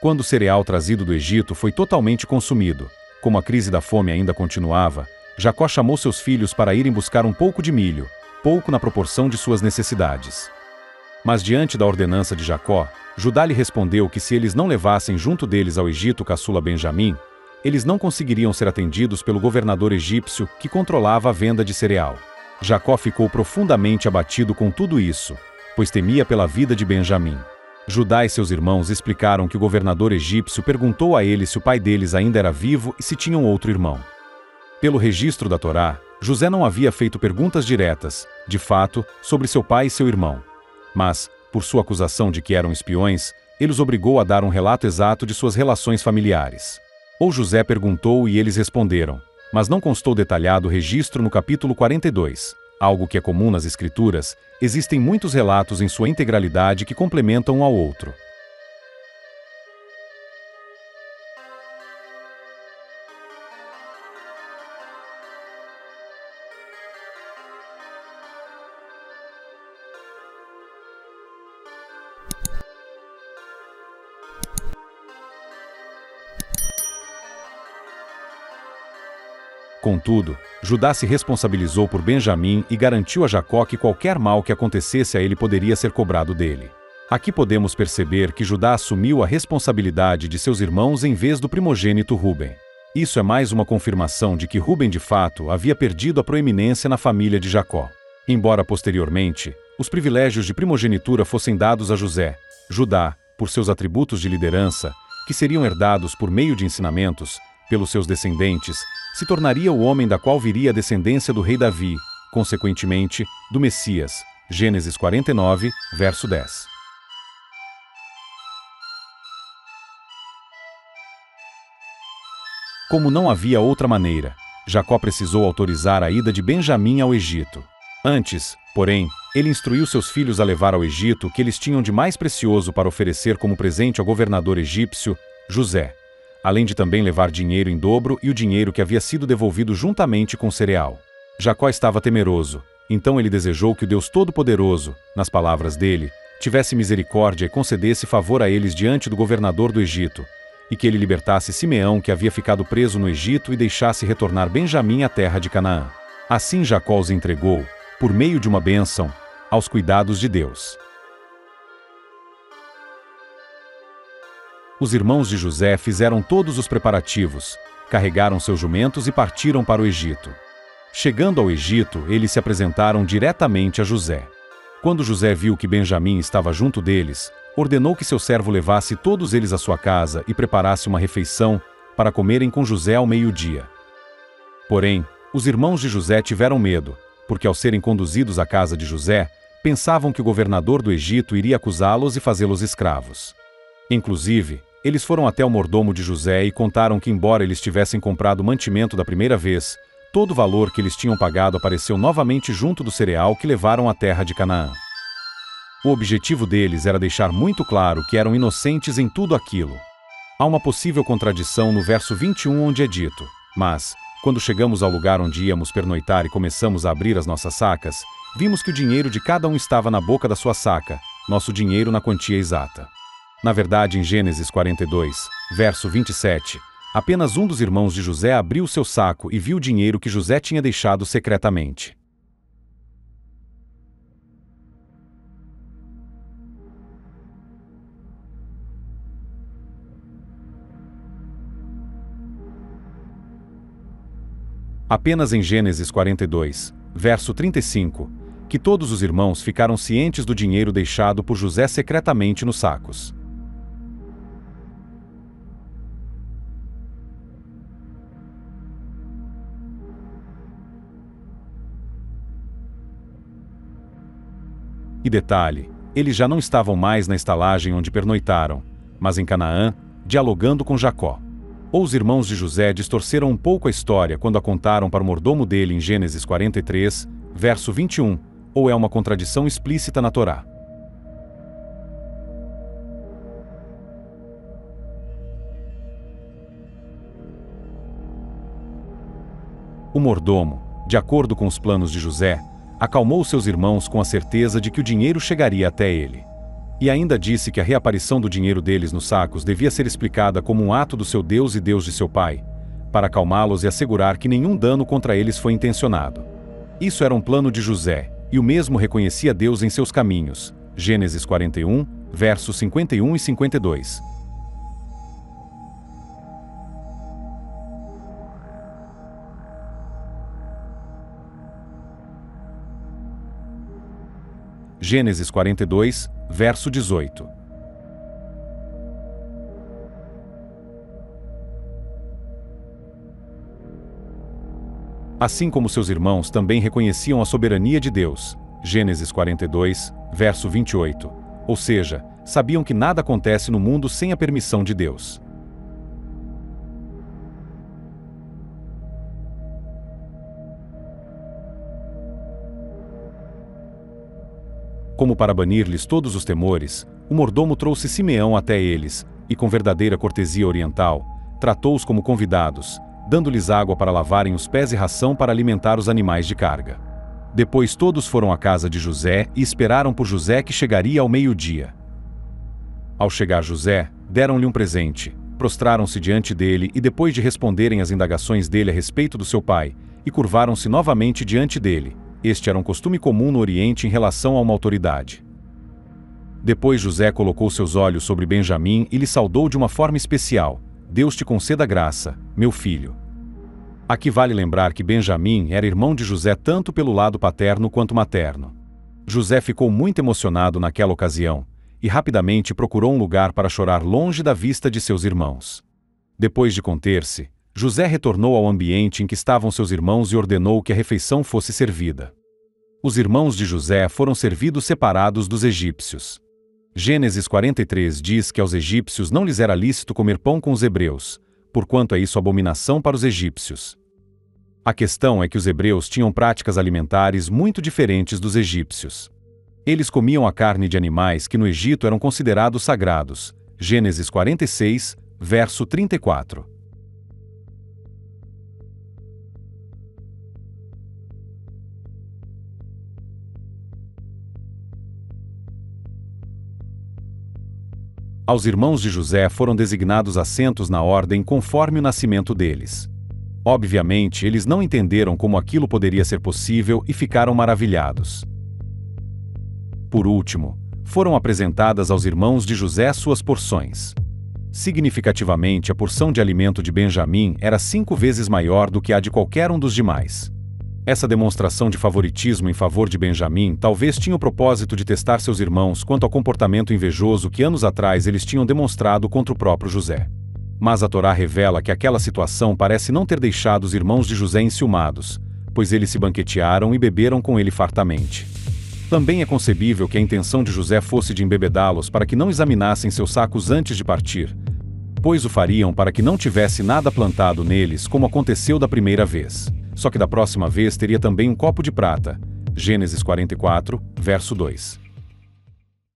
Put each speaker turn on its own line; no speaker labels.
Quando o cereal trazido do Egito foi totalmente consumido, como a crise da fome ainda continuava, Jacó chamou seus filhos para irem buscar um pouco de milho, pouco na proporção de suas necessidades. Mas diante da ordenança de Jacó, Judá lhe respondeu que se eles não levassem junto deles ao Egito o caçula Benjamim, eles não conseguiriam ser atendidos pelo governador egípcio que controlava a venda de cereal. Jacó ficou profundamente abatido com tudo isso, pois temia pela vida de Benjamim. Judá e seus irmãos explicaram que o governador egípcio perguntou a eles se o pai deles ainda era vivo e se tinham outro irmão. Pelo registro da Torá, José não havia feito perguntas diretas, de fato, sobre seu pai e seu irmão. Mas, por sua acusação de que eram espiões, ele os obrigou a dar um relato exato de suas relações familiares. Ou José perguntou e eles responderam, mas não constou detalhado registro no capítulo 42. Algo que é comum nas Escrituras, existem muitos relatos em sua integralidade que complementam um ao outro. Contudo, Judá se responsabilizou por Benjamim e garantiu a Jacó que qualquer mal que acontecesse a ele poderia ser cobrado dele. Aqui podemos perceber que Judá assumiu a responsabilidade de seus irmãos em vez do primogênito Rúben. Isso é mais uma confirmação de que Rúben de fato havia perdido a proeminência na família de Jacó. Embora posteriormente, os privilégios de primogenitura fossem dados a José, Judá, por seus atributos de liderança, que seriam herdados por meio de ensinamentos, pelos seus descendentes, se tornaria o homem da qual viria a descendência do rei Davi, consequentemente, do Messias. Gênesis 49, verso 10. Como não havia outra maneira, Jacó precisou autorizar a ida de Benjamim ao Egito. Antes, porém, ele instruiu seus filhos a levar ao Egito o que eles tinham de mais precioso para oferecer como presente ao governador egípcio, José, além de também levar dinheiro em dobro e o dinheiro que havia sido devolvido juntamente com o cereal. Jacó estava temeroso, então ele desejou que o Deus Todo-Poderoso, nas palavras dele, tivesse misericórdia e concedesse favor a eles diante do governador do Egito, e que ele libertasse Simeão, que havia ficado preso no Egito, e deixasse retornar Benjamim à terra de Canaã. Assim Jacó os entregou, por meio de uma bênção, aos cuidados de Deus. Os irmãos de José fizeram todos os preparativos, carregaram seus jumentos e partiram para o Egito. Chegando ao Egito, eles se apresentaram diretamente a José. Quando José viu que Benjamim estava junto deles, ordenou que seu servo levasse todos eles à sua casa e preparasse uma refeição para comerem com José ao meio-dia. Porém, os irmãos de José tiveram medo, porque ao serem conduzidos à casa de José, pensavam que o governador do Egito iria acusá-los e fazê-los escravos. Inclusive, eles foram até o mordomo de José e contaram que, embora eles tivessem comprado o mantimento da primeira vez, todo o valor que eles tinham pagado apareceu novamente junto do cereal que levaram à terra de Canaã. O objetivo deles era deixar muito claro que eram inocentes em tudo aquilo. Há uma possível contradição no verso 21 onde é dito: mas, quando chegamos ao lugar onde íamos pernoitar e começamos a abrir as nossas sacas, vimos que o dinheiro de cada um estava na boca da sua saca, nosso dinheiro na quantia exata. Na verdade, em Gênesis 42, verso 27, apenas um dos irmãos de José abriu seu saco e viu o dinheiro que José tinha deixado secretamente. Apenas em Gênesis 42, verso 35, que todos os irmãos ficaram cientes do dinheiro deixado por José secretamente nos sacos. E detalhe, eles já não estavam mais na estalagem onde pernoitaram, mas em Canaã, dialogando com Jacó. Ou os irmãos de José distorceram um pouco a história quando a contaram para o mordomo dele em Gênesis 43, verso 21, ou é uma contradição explícita na Torá. O mordomo, de acordo com os planos de José, acalmou seus irmãos com a certeza de que o dinheiro chegaria até ele. E ainda disse que a reaparição do dinheiro deles nos sacos devia ser explicada como um ato do seu Deus e Deus de seu pai, para acalmá-los e assegurar que nenhum dano contra eles foi intencionado. Isso era um plano de José, e o mesmo reconhecia Deus em seus caminhos. Gênesis 41, versos 51 e 52. Gênesis 42, verso 18. Assim como seus irmãos também reconheciam a soberania de Deus. Gênesis 42, verso 28. Ou seja, sabiam que nada acontece no mundo sem a permissão de Deus. Como para banir-lhes todos os temores, o mordomo trouxe Simeão até eles, e com verdadeira cortesia oriental, tratou-os como convidados, dando-lhes água para lavarem os pés e ração para alimentar os animais de carga. Depois todos foram à casa de José e esperaram por José, que chegaria ao meio-dia. Ao chegar José, deram-lhe um presente, prostraram-se diante dele e depois de responderem às indagações dele a respeito do seu pai, e curvaram-se novamente diante dele. Este era um costume comum no Oriente em relação a uma autoridade. Depois José colocou seus olhos sobre Benjamim e lhe saudou de uma forma especial: Deus te conceda graça, meu filho. Aqui vale lembrar que Benjamim era irmão de José tanto pelo lado paterno quanto materno. José ficou muito emocionado naquela ocasião, e rapidamente procurou um lugar para chorar longe da vista de seus irmãos. Depois de conter-se, José retornou ao ambiente em que estavam seus irmãos e ordenou que a refeição fosse servida. Os irmãos de José foram servidos separados dos egípcios. Gênesis 43 diz que aos egípcios não lhes era lícito comer pão com os hebreus, porquanto é isso abominação para os egípcios. A questão é que os hebreus tinham práticas alimentares muito diferentes dos egípcios. Eles comiam a carne de animais que no Egito eram considerados sagrados. Gênesis 46, verso 34. Aos irmãos de José foram designados assentos na ordem conforme o nascimento deles. Obviamente, eles não entenderam como aquilo poderia ser possível e ficaram maravilhados. Por último, foram apresentadas aos irmãos de José suas porções. Significativamente, a porção de alimento de Benjamim era 5 vezes maior do que a de qualquer um dos demais. Essa demonstração de favoritismo em favor de Benjamim talvez tinha o propósito de testar seus irmãos quanto ao comportamento invejoso que anos atrás eles tinham demonstrado contra o próprio José. Mas a Torá revela que aquela situação parece não ter deixado os irmãos de José enciumados, pois eles se banquetearam e beberam com ele fartamente. Também é concebível que a intenção de José fosse de embebedá-los para que não examinassem seus sacos antes de partir, pois o fariam para que não tivesse nada plantado neles, como aconteceu da primeira vez. Só que da próxima vez teria também um copo de prata. Gênesis 44, verso 2.